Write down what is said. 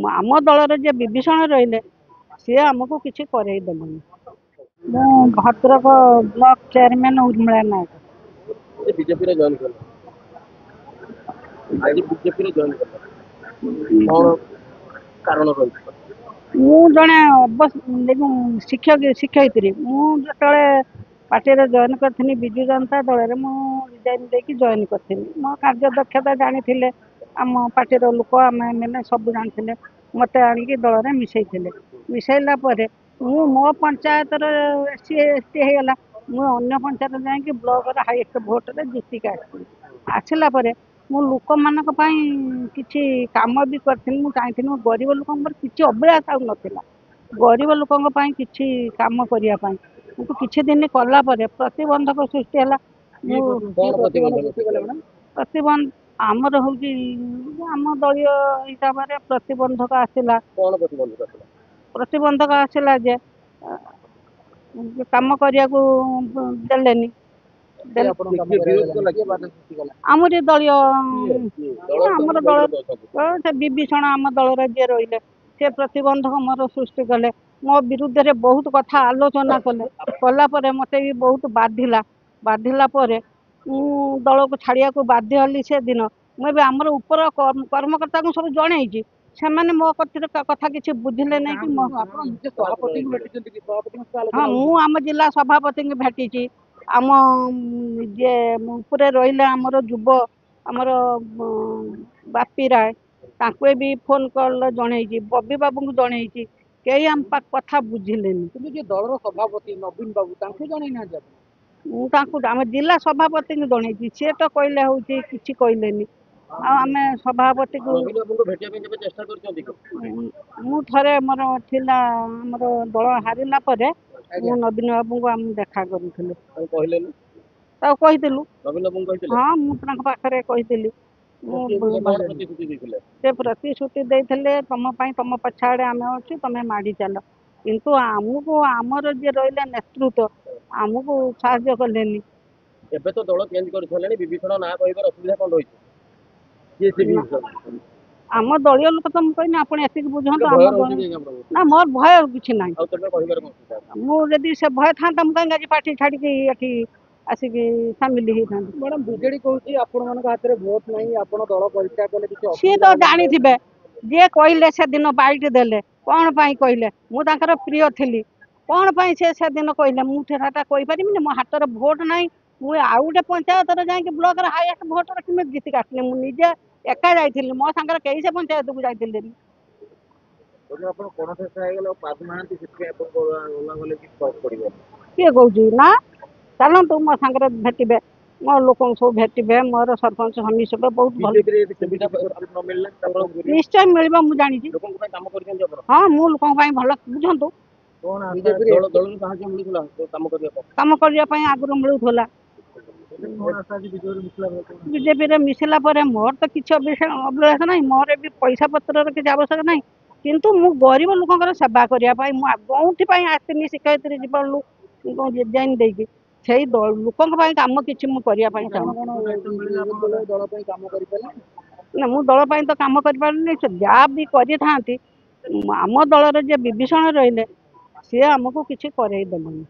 आम दल जे विभीषण रही सी आमको किसी करईदेलनि। मु भद्रक ब्लॉक चेयरमैन उर्मिला नायक। बीजेपी जॉइन कर आज बीजेपी जॉइन कर कौन कारण रही मु जड़े शिक्षक शिक्षयित्री मुझे पार्टी जॉइन करी विजु जनता दल में रिजाइन देकी जॉइन करी मो कार्य दक्षता जानी आम पार्टी लोक आम मैंने सब जानी मत आणिकी दल में मिसैला मो पंचायत सी एस टी होगा मुझे पंचायत जाकि ब्लॉक हाईएस्ट भोट जीतिक आसला मु लोक मान किसी कम भी करी चाहिए गरीब लोक किसी अभिलाष आउ नाला गरीब लोक किसी कम करने किंतु किसी दिन कला प्रतिबंधक सृष्टि है प्रतिबंध आमर हूँ आम दलीय हिसाब से प्रतिबंधक आसला प्रतिबंधक आसला जे कम करने को देलेनी आमरी दलीय आमर दल से विभीषण आम दल जी रही से प्रतिबंधक मोर सृष्टि कले मो विरुद्ध रे बहुत कथा आलोचना कले कलापर मत भी बहुत बाधिला दल को छाड़िया को बाध्य हली से दिन मुझे आमर उपर कर्मकर्ता को सब जन से मो कथा किसी बुझिले नहीं कि हाँ मुझ जिला सभापति भेटी आम जे उपरे रही आमर युव आमर बापी राय तांकुए भी फोन कॉल जनई बबी बाबू को जनई कई आम कथा बुझिले दल सभापति नवीन बाबू ना आम जिला सभापति को जनई सी तो कहले हूँ कि कहले आम सभापति को मु थे मोर मोर दल हारिला नवीन बाबू को आम देखा करूँ हाँ मुझे कही से प्रतिश्रुति देते तुम तुम पछाड़े आम अच्छे तुम माड़ी चल किंतु आमको आमर जे रहा नेतृत्व आमको साहाय्य कलेनी एबे तो दल चेंज कर छलेनी विभीषण ना कहबार असुविधा कोन रही ये से विभीषण आम दलीय लोक तो मुझे आप बुझे ना मोर भय किसी ना मुझे से भय था मुझे पार्टी छाड़ी आसिक सामिल होता मैडम बीजेडी कहूँ आपण हाथ में भोट नहीं आप दल परित्याग कले सी तो जानी थे जे कहले से दिन बाइट देले कौन कहले मुझे प्रिय थी कौन से दिन कहले मुझे कहीपरि मो हाथ में भोट ना मुझे आउ गोटे पंचायत जाकि ब्लॉक हाईएस्ट भोट रखी जीतिक आसली मुझे एका जाइली मो सांगे कई से पंचायत को जाइले किए कौन ना चलतु मो सांगे भेटे मो लोक सब भेटे मोर सरपंच समी सब बहुत भल निश्चय मिल जानी हाँ मु लोक भल बुझु कम करने आगुरी मिलूला बीजेपी मिसला मोर तो किसी अभिलाष ना मोर भी पैसा पत्र किसी आवश्यक ना किंतु मु गरीब लोक सेवा करने कौटी आसनी शिक्षयित्री जीवन डिजाइन देकी से लोक कम किसी मुझे ना मु दल तो कम कर जहाँ भी करी आम दल जे विभीषण रही सी आमको किसी करईदेलनि।